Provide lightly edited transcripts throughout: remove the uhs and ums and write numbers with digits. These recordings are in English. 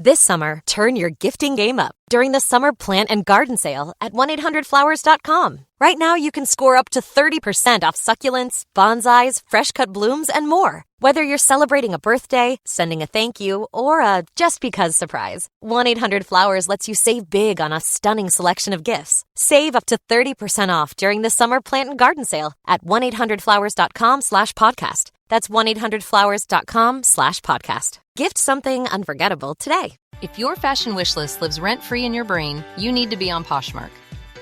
This summer, turn your gifting game up during the Summer Plant and Garden Sale at 1-800-Flowers.com. Right now, you can score up to 30% off succulents, bonsais, fresh-cut blooms, and more. Whether you're celebrating a birthday, sending a thank you, or a just-because surprise, 1-800-Flowers lets you save big on a stunning selection of gifts. Save up to 30% off during the Summer Plant and Garden Sale at 1-800-Flowers.com/podcast. That's 1-800-Flowers.com/podcast. Gift something unforgettable today. If your fashion wish list lives rent-free in your brain, you need to be on Poshmark.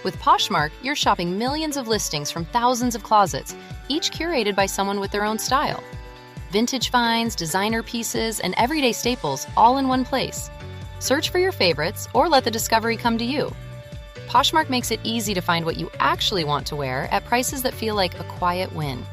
With Poshmark, you're shopping millions of listings from thousands of closets, each curated by someone with their own style. Vintage finds, designer pieces, and everyday staples all in one place. Search for your favorites or let the discovery come to you. Poshmark makes it easy to find what you actually want to wear at prices that feel like a quiet win.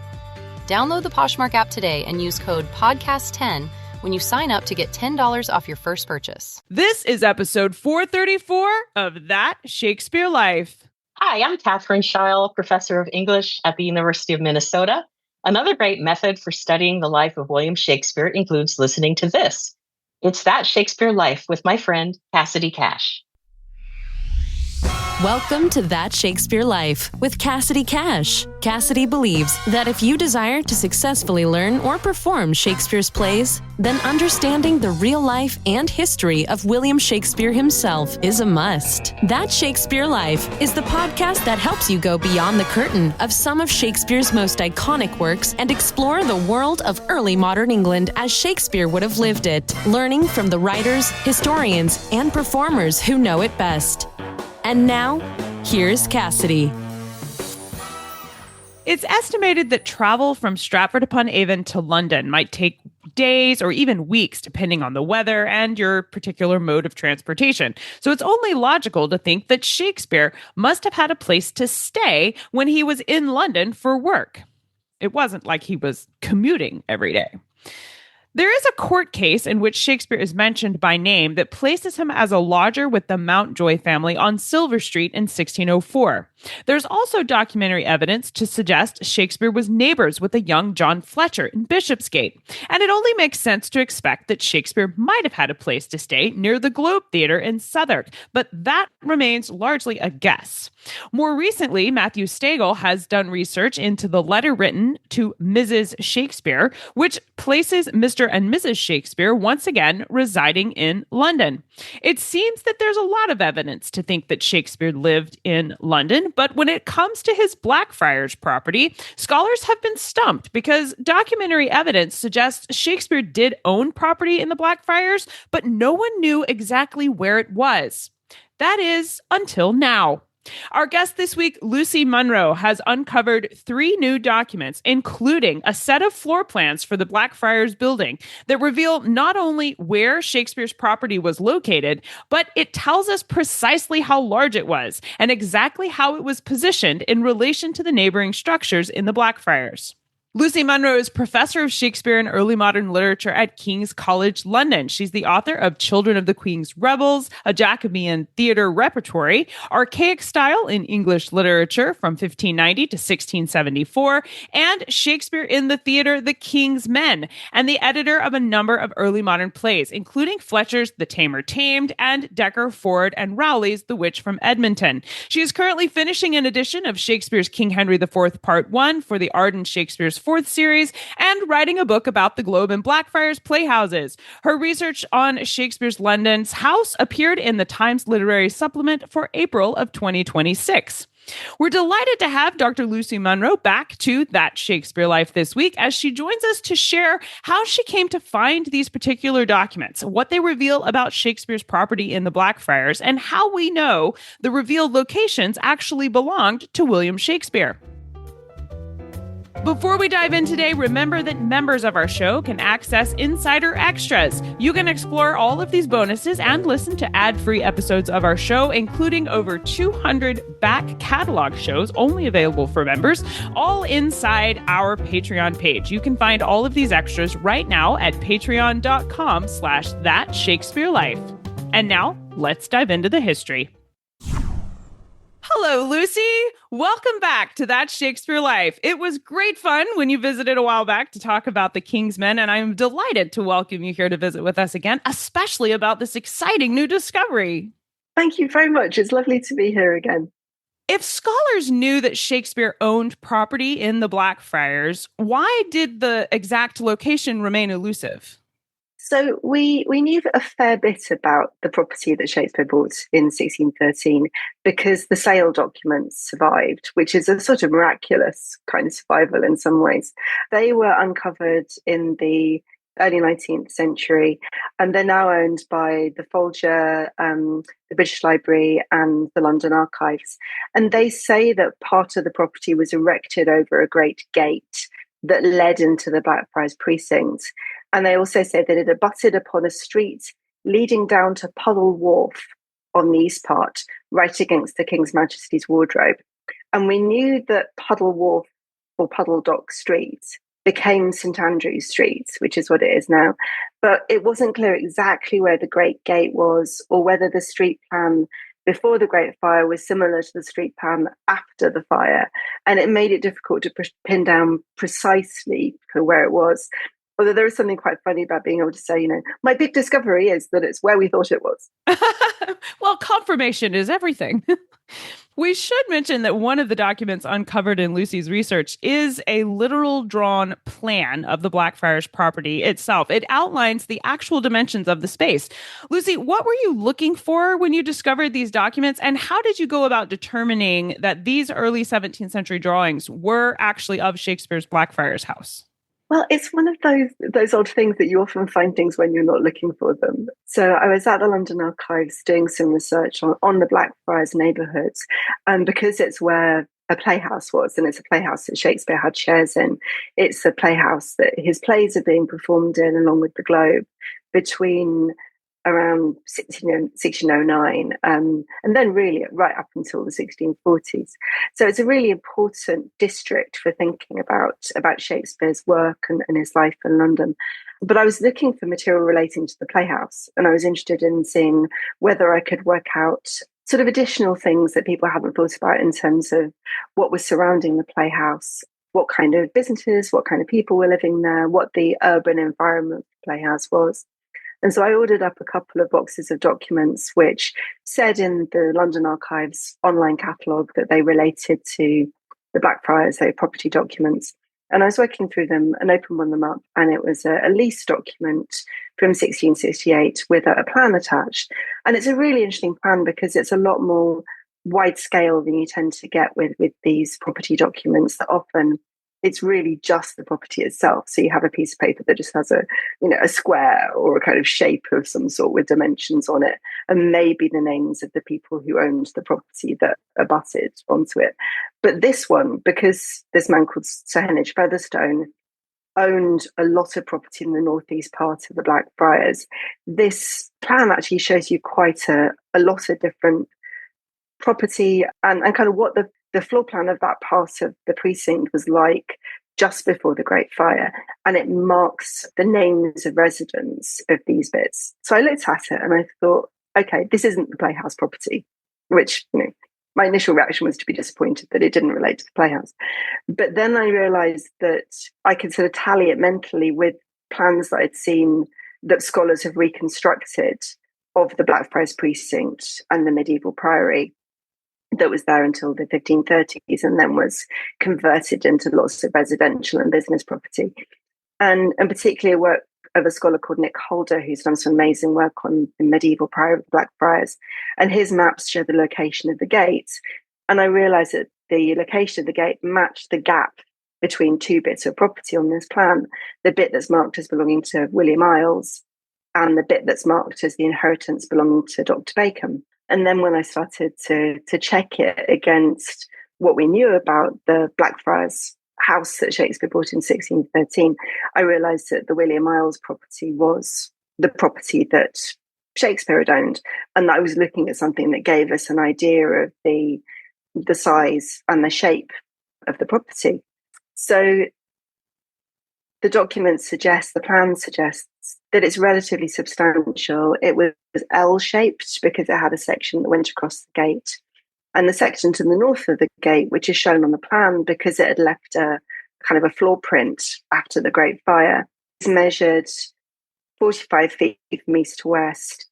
Download the Poshmark app today and use code PODCAST10 when you sign up to get $10 off your first purchase. This is episode 434 of That Shakespeare Life. Hi, I'm Catherine Scheil, professor of English at the University of Minnesota. Another great method for studying the life of William Shakespeare includes listening to this. It's That Shakespeare Life with my friend Cassidy Cash. Welcome to That Shakespeare Life with Cassidy Cash. Cassidy believes that if you desire to successfully learn or perform Shakespeare's plays, then understanding the real life and history of William Shakespeare himself is a must. That Shakespeare Life is the podcast that helps you go beyond the curtain of some of Shakespeare's most iconic works and explore the world of early modern England as Shakespeare would have lived it, learning from the writers, historians, and performers who know it best. And now, here's Cassidy. It's estimated that travel from Stratford Upon Avon to London might take days or even weeks, depending on the weather and your particular mode of transportation. So it's only logical to think that Shakespeare must have had a place to stay when he was in London for work. It wasn't like he was commuting every day. There is a court case in which Shakespeare is mentioned by name that places him as a lodger with the Mountjoy family on Silver Street in 1604. There's also documentary evidence to suggest Shakespeare was neighbors with a young John Fletcher in Bishopsgate, and it only makes sense to expect that Shakespeare might have had a place to stay near the Globe Theatre in Southwark, but that remains largely a guess. More recently, Matthew Steggle has done research into the letter written to Mrs. Shakespeare, which places Mr. and Mrs. Shakespeare once again residing in London. It seems that there's a lot of evidence to think that Shakespeare lived in London, but when it comes to his Blackfriars property, scholars have been stumped because documentary evidence suggests Shakespeare did own property in the Blackfriars, but no one knew exactly where it was. That is, until now. Our guest this week, Lucy Munro, has uncovered 3 new documents, including a set of floor plans for the Blackfriars building that reveal not only where Shakespeare's property was located, but it tells us precisely how large it was and exactly how it was positioned in relation to the neighboring structures in the Blackfriars. Lucy Munro is professor of Shakespeare and early modern literature at King's College London. She's the author of Children of the Queen's Rebels, a Jacobean theater repertory, Archaic Style in English Literature from 1590 to 1674, and Shakespeare in the Theatre, The King's Men, and the editor of a number of early modern plays, including Fletcher's The Tamer Tamed and Decker, Ford, and Rowley's The Witch from Edmonton. She is currently finishing an edition of Shakespeare's King Henry IV Part 1 for the Arden Shakespeare's 4th series and writing a book about the Globe and Blackfriars playhouses. Her research on Shakespeare's London's house appeared in the Times Literary Supplement for April of 2026. We're delighted to have Dr. Lucy Munro back to That Shakespeare Life this week as she joins us to share how she came to find these particular documents, what they reveal about Shakespeare's property in the Blackfriars, and how we know the revealed locations actually belonged to William Shakespeare. Before we dive in today, remember that members of our show can access Insider Extras. You can explore all of these bonuses and listen to ad-free episodes of our show, including over 200 back catalog shows only available for members, all inside our Patreon page. You can find all of these extras right now at patreon.com/thatshakespearelife. And now, let's dive into the history. Hello, Lucy. Welcome back to That Shakespeare Life. It was great fun when you visited a while back to talk about the King's Men, and I'm delighted to welcome you here to visit with us again, especially about this exciting new discovery. Thank you very much. It's lovely to be here again. If scholars knew that Shakespeare owned property in the Blackfriars, why did the exact location remain elusive? So we knew a fair bit about the property that Shakespeare bought in 1613 because the sale documents survived, which is a sort of miraculous kind of survival in some ways. They were uncovered in the early 19th century, and they're now owned by the Folger, the British Library, and the London Archives. And they say that part of the property was erected over a great gate that led into the Blackfriars precinct. And they also say that it abutted upon a street leading down to Puddle Wharf on the east part, right against the King's Majesty's wardrobe. And we knew that Puddle Wharf or Puddle Dock Street became St Andrew's Street, which is what it is now. But it wasn't clear exactly where the Great Gate was or whether the street plan before the Great Fire was similar to the street plan after the fire. And it made it difficult to pin down precisely where it was. Although there is something quite funny about being able to say, my big discovery is that it's where we thought it was. Well, confirmation is everything. We should mention that one of the documents uncovered in Lucy's research is a literal drawn plan of the Blackfriars property itself. It outlines the actual dimensions of the space. Lucy, what were you looking for when you discovered these documents, and how did you go about determining that these early 17th century drawings were actually of Shakespeare's Blackfriars house? Well, it's one of those odd things that you often find things when you're not looking for them. So I was at the London Archives doing some research on the Blackfriars neighbourhoods, because it's where a playhouse was, and it's a playhouse that Shakespeare had shares in. It's a playhouse that his plays are being performed in, along with the Globe, between around 1609, and then really right up until the 1640s. So it's a really important district for thinking about Shakespeare's work and his life in London. But I was looking for material relating to the playhouse, and I was interested in seeing whether I could work out sort of additional things that people haven't thought about in terms of what was surrounding the playhouse, what kind of businesses, what kind of people were living there, what the urban environment of the playhouse was. And so I ordered up a couple of boxes of documents which said in the London Archives online catalogue that they related to the Blackfriars, so property documents. And I was working through them and opened one of them up, and it was a lease document from 1668 with a plan attached. And it's a really interesting plan because it's a lot more wide scale than you tend to get with these property documents that often it's really just the property itself. So you have a piece of paper that just has a square or a kind of shape of some sort with dimensions on it, and maybe the names of the people who owned the property that abutted onto it. But this one, because this man called Sir Heneage Featherstone owned a lot of property in the northeast part of the Blackfriars, this plan actually shows you quite a lot of different property and kind of what the floor plan of that part of the precinct was like just before the Great Fire. And it marks the names of residents of these bits. So I looked at it and I thought, okay, this isn't the playhouse property, which, my initial reaction was to be disappointed that it didn't relate to the playhouse. But then I realized that I could sort of tally it mentally with plans that I'd seen that scholars have reconstructed of the Blackfriars precinct and the medieval priory that was there until the 1530s and then was converted into lots of residential and business property. And particularly a work of a scholar called Nick Holder, who's done some amazing work on the medieval priory of the Blackfriars. And his maps show the location of the gate. And I realised that the location of the gate matched the gap between two bits of property on this plan, the bit that's marked as belonging to William Isles and the bit that's marked as the inheritance belonging to Dr. Bacon. And then when I started to check it against what we knew about the Blackfriars house that Shakespeare bought in 1613, I realised that the William Isles property was the property that Shakespeare had owned, and that I was looking at something that gave us an idea of the size and the shape of the property. So the the plan suggests that it's relatively substantial. It was L-shaped because it had a section that went across the gate. And the section to the north of the gate, which is shown on the plan because it had left a kind of a floor print after the Great Fire, is measured 45 feet from east to west,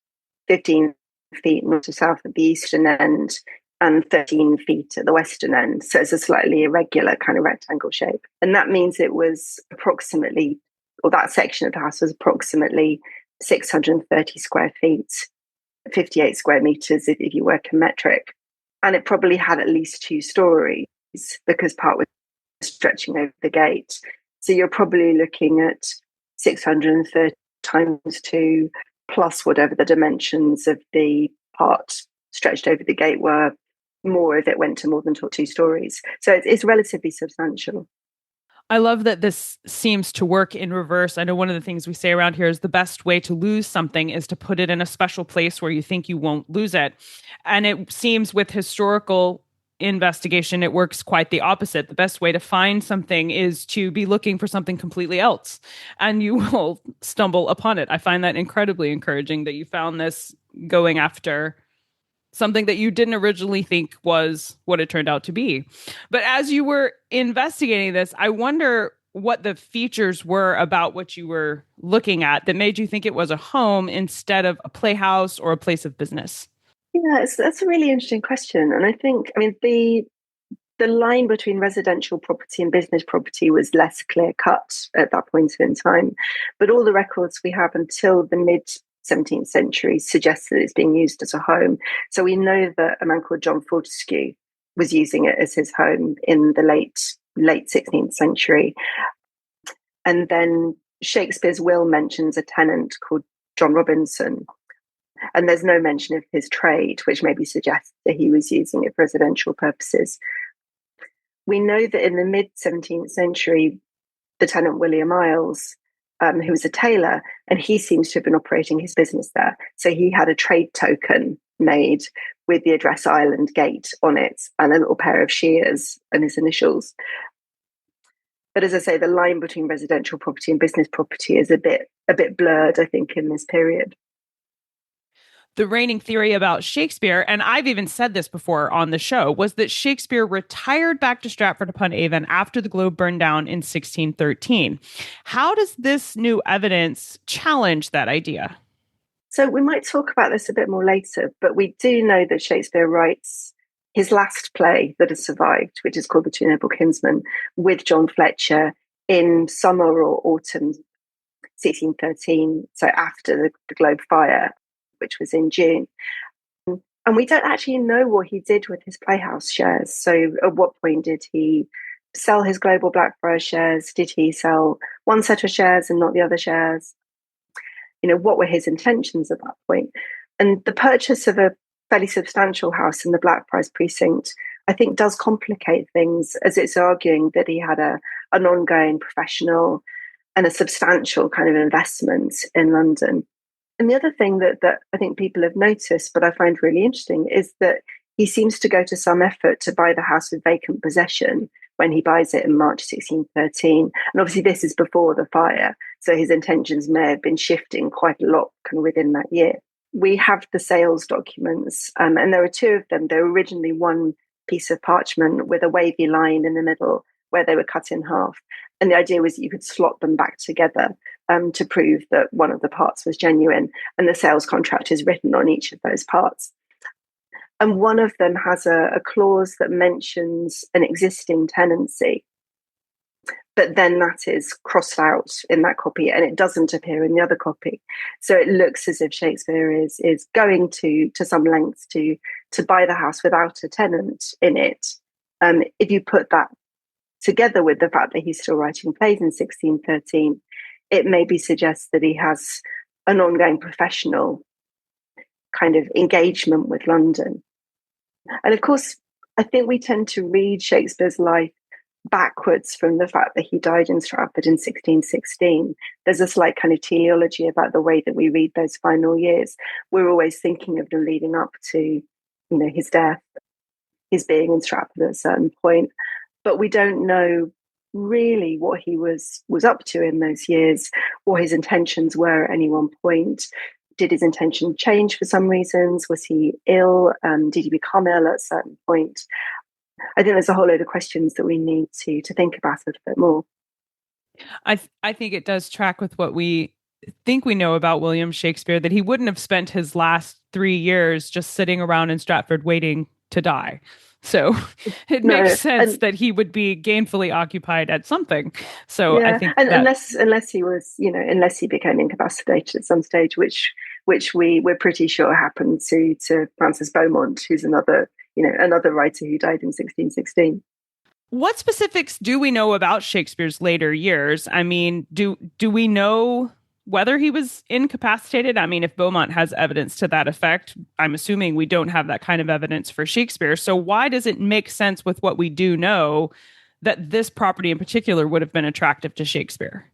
15 feet north to south at the eastern end, and 13 feet at the western end. So it's a slightly irregular kind of rectangle shape. And that means it was approximately, or that section of the house was approximately 630 square feet, 58 square meters if you work in metric. And it probably had at least 2 stories because part was stretching over the gate. So you're probably looking at 630 times 2 plus whatever the dimensions of the part stretched over the gate were. More if it went to more than 2 stories. So it's relatively substantial. I love that this seems to work in reverse. I know one of the things we say around here is the best way to lose something is to put it in a special place where you think you won't lose it. And it seems with historical investigation, it works quite the opposite. The best way to find something is to be looking for something completely else, and you will stumble upon it. I find that incredibly encouraging that you found this going after something that you didn't originally think was what it turned out to be. But as you were investigating this, I wonder what the features were about what you were looking at that made you think it was a home instead of a playhouse or a place of business. Yeah, that's a really interesting question. And I think, the line between residential property and business property was less clear cut at that point in time. But all the records we have until the mid 17th century suggests that it's being used as a home. So we know that a man called John Fortescue was using it as his home in the late 16th century. And then Shakespeare's will mentions a tenant called John Robinson. And there's no mention of his trade, which maybe suggests that he was using it for residential purposes. We know that in the mid 17th century, the tenant William Miles, who was a tailor, and he seems to have been operating his business there. So he had a trade token made with the address Island Gate on it and a little pair of shears and his initials. But as I say, the line between residential property and business property is a bit blurred, I think, in this period. The reigning theory about Shakespeare, and I've even said this before on the show, was that Shakespeare retired back to Stratford Upon Avon after the Globe burned down in 1613. How does this new evidence challenge that idea? So we might talk about this a bit more later, but we do know that Shakespeare writes his last play that has survived, which is called The Two Noble Kinsmen, with John Fletcher in summer or autumn 1613, so after the Globe fire, which was in June. And we don't actually know what he did with his Playhouse shares. So at what point did he sell his global Blackfriars shares? Did he sell one set of shares and not the other shares? What were his intentions at that point? And the purchase of a fairly substantial house in the Blackfriars precinct, I think, does complicate things, as it's arguing that he had an ongoing professional and a substantial kind of investment in London. And the other thing that I think people have noticed, but I find really interesting, is that he seems to go to some effort to buy the house with vacant possession when he buys it in March 1613. And obviously this is before the fire, so his intentions may have been shifting quite a lot kind of within that year. We have the sales documents, and there are 2 of them. They were originally one piece of parchment with a wavy line in the middle where they were cut in half. And the idea was that you could slot them back together to prove that one of the parts was genuine, and the sales contract is written on each of those parts. And one of them has a clause that mentions an existing tenancy, but then that is crossed out in that copy and it doesn't appear in the other copy. So it looks as if Shakespeare is going to some lengths to buy the house without a tenant in it. If you put that together with the fact that he's still writing plays in 1613, it maybe suggests that he has an ongoing professional kind of engagement with London. And of course, I think we tend to read Shakespeare's life backwards from the fact that he died in Stratford in 1616. There's a slight kind of teleology about the way that we read those final years. We're always thinking of them leading up to, his death, his being in Stratford at a certain point. But we don't know really what he was up to in those years, what his intentions were at any one point. Did his intention change for some reasons? Was he ill? Did he become ill at a certain point? I think there's a whole load of questions that we need to think about a little bit more. I think it does track with what we think we know about William Shakespeare, that he wouldn't have spent his last 3 years just sitting around in Stratford waiting to die. So it makes sense that he would be gainfully occupied at something. So yeah, I think unless he was, unless he became incapacitated at some stage, which we're pretty sure happened to Francis Beaumont, who's another writer who died in 1616. What specifics do we know about Shakespeare's later years? I mean, do we know whether he was incapacitated? I mean, if Beaumont has evidence to that effect, I'm assuming we don't have that kind of evidence for Shakespeare. So why does it make sense with what we do know that this property in particular would have been attractive to Shakespeare?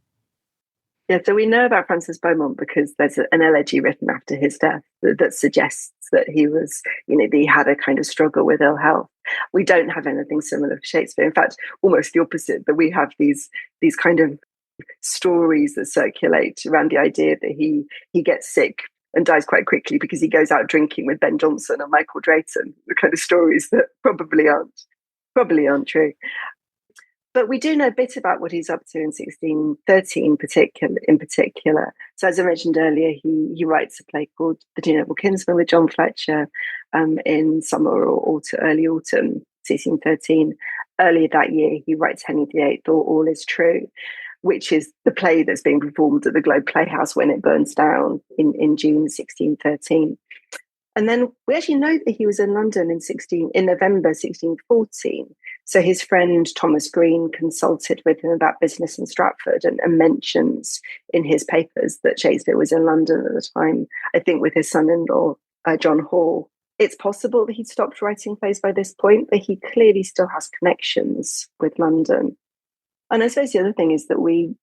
Yeah, so we know about Francis Beaumont because there's an elegy written after his death that suggests that he was, that he had a kind of struggle with ill health. We don't have anything similar for Shakespeare. In fact, almost the opposite, that we have these kind of stories that circulate around the idea that he gets sick and dies quite quickly because he goes out drinking with Ben Jonson and Michael Drayton, the kind of stories that probably aren't true. But we do know a bit about what he's up to in 1613 in particular. So as I mentioned earlier, he writes a play called The Two Noble Kinsmen with John Fletcher in summer or early autumn 1613. Earlier that year, he writes Henry VIII, or All Is True, which is the play that's being performed at the Globe Playhouse when it burns down in June 1613. And then we actually know that he was in London in November 1614. So his friend Thomas Green consulted with him about business in Stratford and mentions in his papers that Shakespeare was in London at the time, I think with his son-in-law, John Hall. It's possible that he'd stopped writing plays by this point, but he clearly still has connections with London. And I suppose the other thing is that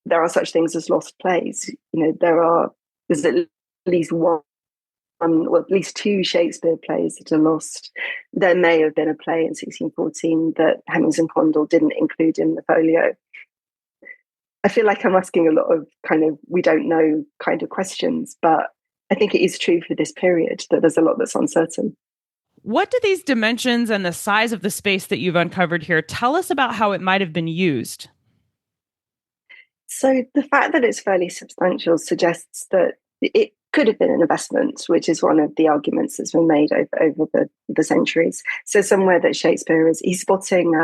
there are such things as lost plays. There's at least at least 2 Shakespeare plays that are lost. There may have been a play in 1614 that Hemmings and Condell didn't include in the folio. I feel like I'm asking a lot of kind of we don't know kind of questions, but I think it is true for this period that there's a lot that's uncertain. What do these dimensions and the size of the space that you've uncovered here tell us about how it might have been used? So the fact that it's fairly substantial suggests that it could have been an investment, which is one of the arguments that's been made over the centuries. So somewhere that Shakespeare he's spotting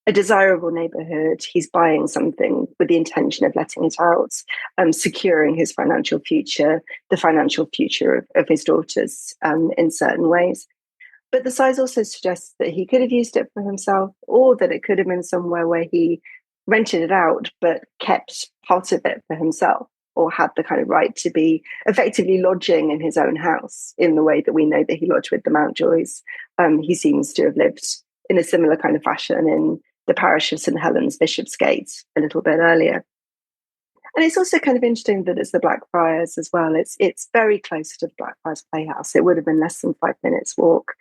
a desirable neighborhood, he's buying something with the intention of letting it out, securing his financial future, the financial future of his daughters in certain ways. But the size also suggests that he could have used it for himself, or that it could have been somewhere where he rented it out but kept part of it for himself, or had the kind of right to be effectively lodging in his own house in the way that we know that he lodged with the Mountjoys. He seems to have lived in a similar kind of fashion in the parish of St Helens, Bishopsgate, a little bit earlier. And it's also kind of interesting that it's the Blackfriars as well. It's very close to the Blackfriars Playhouse. It would have been less than 5 minutes walk.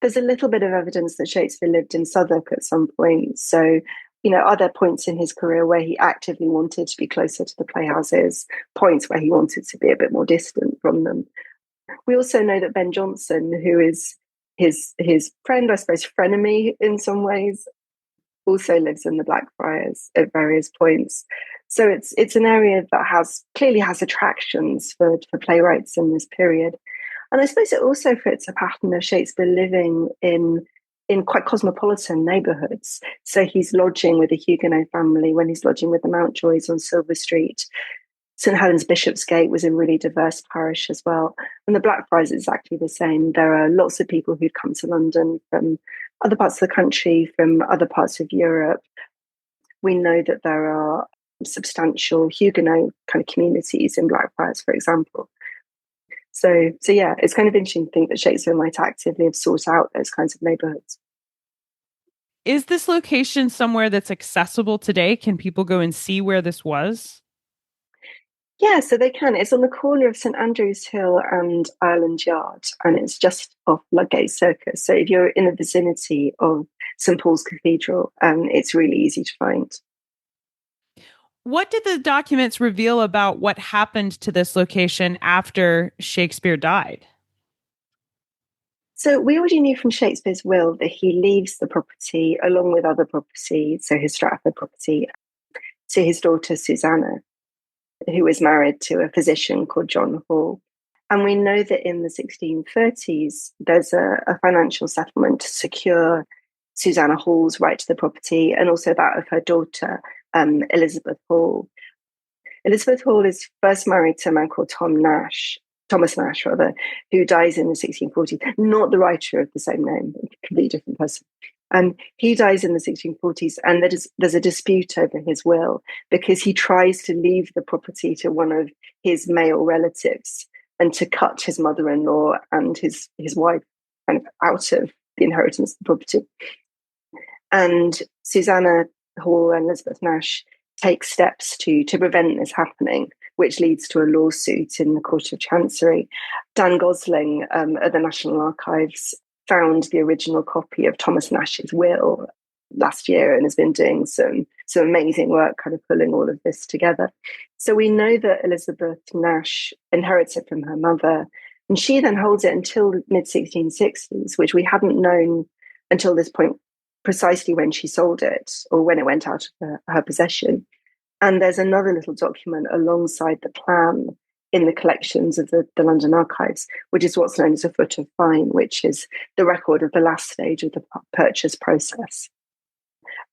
There's a little bit of evidence that Shakespeare lived in Southwark at some point. So, are there points in his career where he actively wanted to be closer to the playhouses, points where he wanted to be a bit more distant from them? We also know that Ben Jonson, who is his friend, I suppose frenemy in some ways, also lives in the Blackfriars at various points. So it's an area that clearly has attractions for playwrights in this period. And I suppose it also fits a pattern of Shakespeare living in quite cosmopolitan neighbourhoods. So he's lodging with a Huguenot family when he's lodging with the Mountjoys on Silver Street. St Helens Bishopsgate was a really diverse parish as well. And the Blackfriars is exactly the same. There are lots of people who'd come to London from other parts of the country, from other parts of Europe. We know that there are substantial Huguenot kind of communities in Blackfriars, for example. So yeah, it's kind of interesting to think that Shakespeare might actively have sought out those kinds of neighbourhoods. Is this location somewhere that's accessible today? Can people go and see where this was? Yeah, so they can. It's on the corner of St Andrew's Hill and Ireland Yard, and it's just off Ludgate Circus. So if you're in the vicinity of St Paul's Cathedral, it's really easy to find. What did the documents reveal about what happened to this location after Shakespeare died? So we already knew from Shakespeare's will that he leaves the property along with other property, so his Stratford property, to his daughter Susanna, who was married to a physician called John Hall. And we know that in the 1630s, there's a financial settlement to secure Susanna Hall's right to the property and also that of her daughter, Elizabeth Hall. Elizabeth Hall is first married to a man called Thomas Nash, who dies in the 1640s, not the writer of the same name, a completely different person. He dies in the 1640s, and there's a dispute over his will because he tries to leave the property to one of his male relatives and to cut his mother-in-law and his wife kind of out of the inheritance of the property. And Susanna Hall and Elizabeth Nash take steps to prevent this happening, which leads to a lawsuit in the Court of Chancery. Dan Gosling at the National Archives found the original copy of Thomas Nash's will last year and has been doing some amazing work kind of pulling all of this together. So we know that Elizabeth Nash inherits it from her mother, and she then holds it until the mid-1660s, which we hadn't known until this point precisely when she sold it or when it went out of her possession. And there's another little document alongside the plan in the collections of the London Archives, which is what's known as a foot of fine, which is the record of the last stage of the purchase process.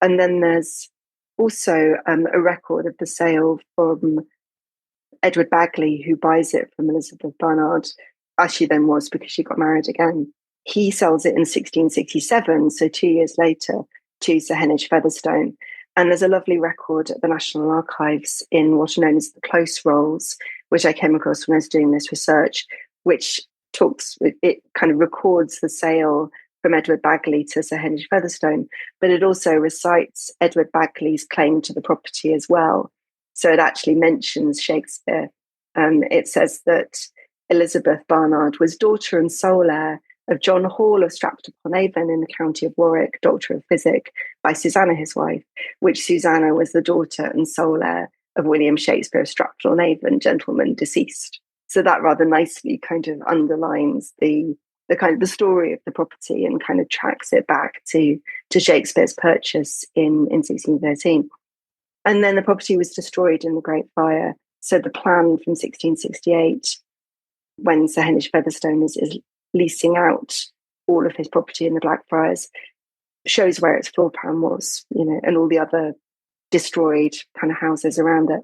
And then there's also a record of the sale from Edward Bagley, who buys it from Elizabeth Barnard, as she then was because she got married again. He sells it in 1667, so 2 years later, to Sir Heneage Featherstone. And there's a lovely record at the National Archives in what are known as the close rolls, which I came across when I was doing this research, which it kind of records the sale from Edward Bagley to Sir Heneage Featherstone, but it also recites Edward Bagley's claim to the property as well. So it actually mentions Shakespeare. It says that Elizabeth Barnard was daughter and sole heir of John Hall of Stratford Upon Avon in the county of Warwick, Doctor of Physic, by Susanna his wife, which Susanna was the daughter and sole heir of William Shakespeare of Stratford on Avon, gentleman deceased. So that rather nicely kind of underlines the story of the property and kind of tracks it back to Shakespeare's purchase in 1613. And then the property was destroyed in the Great Fire. So the plan from 1668, when Sir Heneage Featherstone is leasing out all of his property in the Blackfriars, shows where its floor plan was, and all the other destroyed kind of houses around it.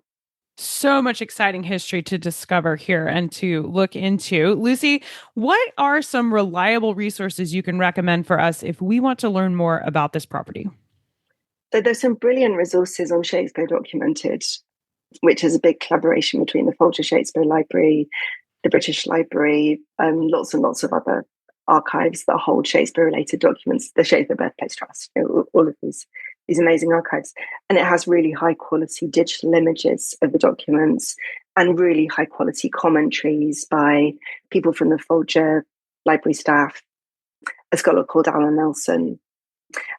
So much exciting history to discover here and to look into. Lucy, what are some reliable resources you can recommend for us if we want to learn more about this property? So there's some brilliant resources on Shakespeare Documented, which is a big collaboration between the Folger Shakespeare Library, the British Library, lots and lots of other archives that hold Shakespeare-related documents, the Shakespeare Birthplace Trust, all of these amazing archives. And it has really high-quality digital images of the documents and really high-quality commentaries by people from the Folger Library staff, a scholar called Alan Nelson.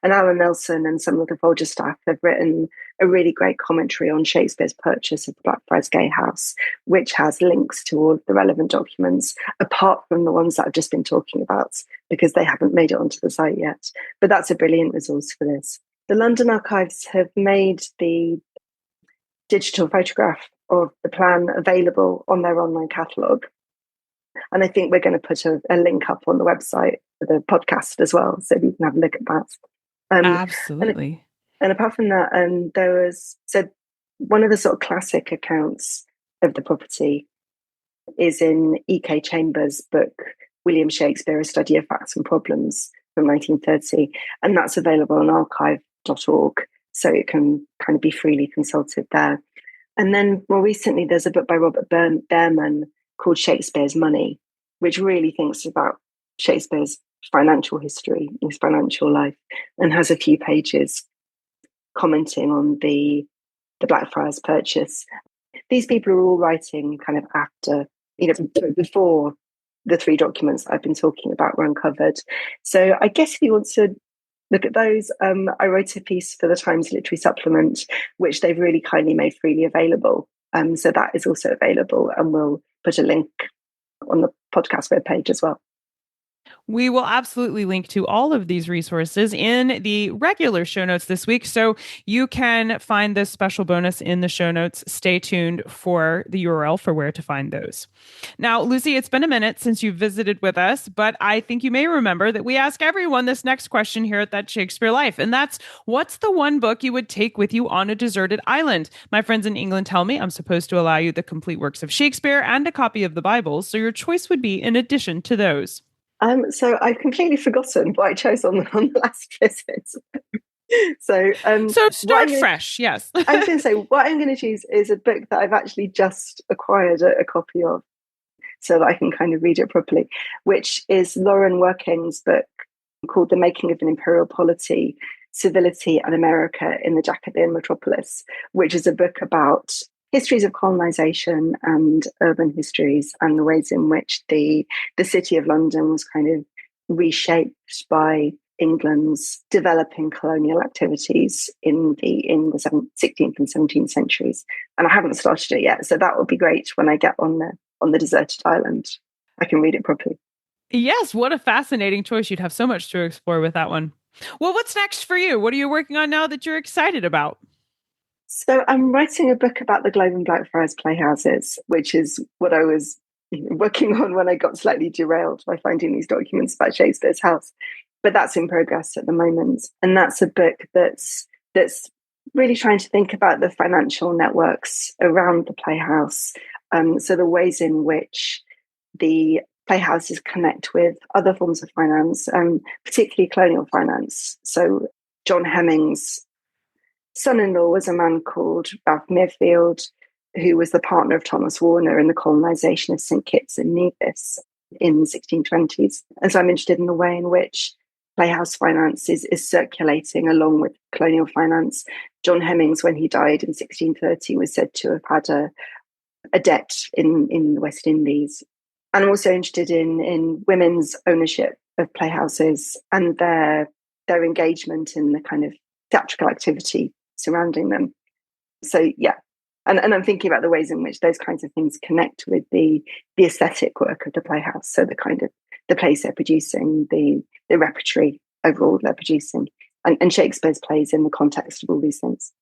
And Alan Nelson and some of the Folger staff have written a really great commentary on Shakespeare's purchase of the Blackfriars Gatehouse, which has links to all of the relevant documents, apart from the ones that I've just been talking about, because they haven't made it onto the site yet. But that's a brilliant resource for this. The London Archives have made the digital photograph of the plan available on their online catalogue. And I think we're going to put a link up on the website for the podcast as well, so you can have a look at that. Absolutely. And apart from that, there was one of the sort of classic accounts of the property is in E.K. Chambers' book, William Shakespeare, A Study of Facts and Problems from 1930. And that's available on archive.org, so it can kind of be freely consulted there. And then more recently, there's a book by Robert Behrman called Shakespeare's Money, which really thinks about Shakespeare's financial history, his financial life, and has a few pages commenting on the Blackfriars purchase. These people are all writing kind of after, before the three documents that I've been talking about were uncovered. So I guess if you want to look at those. I wrote a piece for the Times Literary Supplement, which they've really kindly made freely available. So that is also available, and we'll put a link on the podcast webpage as well. We will absolutely link to all of these resources in the regular show notes this week, so you can find this special bonus in the show notes. Stay tuned for the URL for where to find those. Now, Lucy, it's been a minute since you visited with us, but I think you may remember that we ask everyone this next question here at That Shakespeare Life, and that's, what's the one book you would take with you on a deserted island? My friends in England tell me I'm supposed to allow you the complete works of Shakespeare and a copy of the Bible, so your choice would be in addition to those. So I've completely forgotten what I chose on the last visit. So start fresh, yes. I was going to say, what I'm going to choose is a book that I've actually just acquired a copy of, so that I can kind of read it properly, which is Lauren Working's book called The Making of an Imperial Polity, Civility and America in the Jacobean Metropolis, which is a book about histories of colonization and urban histories, and the ways in which the city of London was kind of reshaped by England's developing colonial activities in the 16th and 17th centuries. And I haven't started it yet, so that would be great when I get on the deserted island. I can read it properly. Yes, what a fascinating choice. You'd have so much to explore with that one. Well, what's next for you? What are you working on now that you're excited about? So I'm writing a book about the Globe and Blackfriars playhouses, which is what I was working on when I got slightly derailed by finding these documents about Shakespeare's house. But that's in progress at the moment. And that's a book that's really trying to think about the financial networks around the playhouse. So the ways in which the playhouses connect with other forms of finance, particularly colonial finance. So John Hemming's son-in-law was a man called Ralph Mirfield, who was the partner of Thomas Warner in the colonisation of St Kitts and Nevis in the 1620s. And so I'm interested in the way in which playhouse finance is circulating along with colonial finance. John Hemmings, when he died in 1630, was said to have had a debt in the West Indies. And I'm also interested in women's ownership of playhouses and their engagement in the kind of theatrical activity surrounding them. So yeah, and I'm thinking about the ways in which those kinds of things connect with the aesthetic work of the playhouse. So the kind of the plays they're producing, the repertory overall they're producing, and Shakespeare's plays in the context of all these things.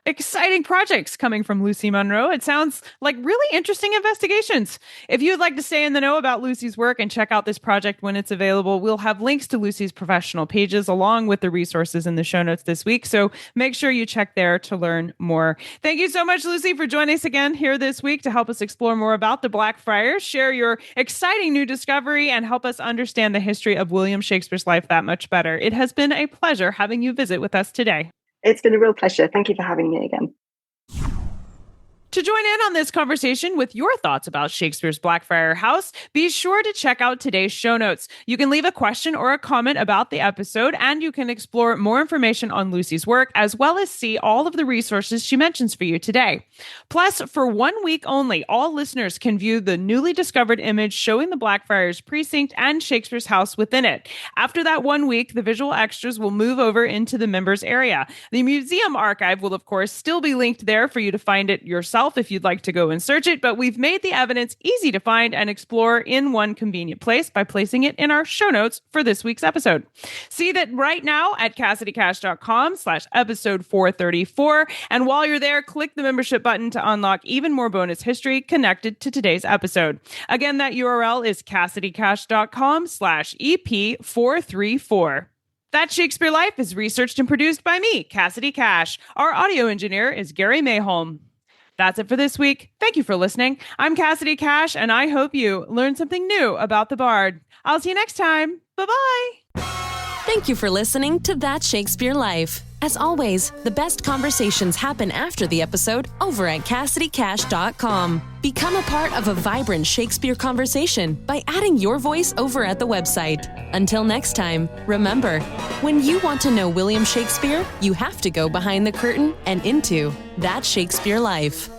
Exciting projects coming from Lucy Munro. It sounds like really interesting investigations. If you'd like to stay in the know about Lucy's work and check out this project when it's available, we'll have links to Lucy's professional pages along with the resources in the show notes this week. So make sure you check there to learn more. Thank you so much, Lucy, for joining us again here this week to help us explore more about the Blackfriars, share your exciting new discovery, and help us understand the history of William Shakespeare's life that much better. It has been a pleasure having you visit with us today. It's been a real pleasure. Thank you for having me again. To join in on this conversation with your thoughts about Shakespeare's Blackfriar House, be sure to check out today's show notes. You can leave a question or a comment about the episode, and you can explore more information on Lucy's work, as well as see all of the resources she mentions for you today. Plus, for 1 week only, all listeners can view the newly discovered image showing the Blackfriars precinct and Shakespeare's house within it. After that 1 week, the visual extras will move over into the members area. The museum archive will, of course, still be linked there for you to find it yourself if you'd like to go and search it, but we've made the evidence easy to find and explore in one convenient place by placing it in our show notes for this week's episode. See that right now at CassidyCash.com/episode 434. And while you're there, click the membership button to unlock even more bonus history connected to today's episode. Again, that URL is CassidyCash.com/EP434. That Shakespeare Life is researched and produced by me, Cassidy Cash. Our audio engineer is Gary Mayholm. That's it for this week. Thank you for listening. I'm Cassidy Cash, and I hope you learned something new about the Bard. I'll see you next time. Bye-bye. Thank you for listening to That Shakespeare Life. As always, the best conversations happen after the episode over at CassidyCash.com. Become a part of a vibrant Shakespeare conversation by adding your voice over at the website. Until next time, remember, when you want to know William Shakespeare, you have to go behind the curtain and into That Shakespeare Life.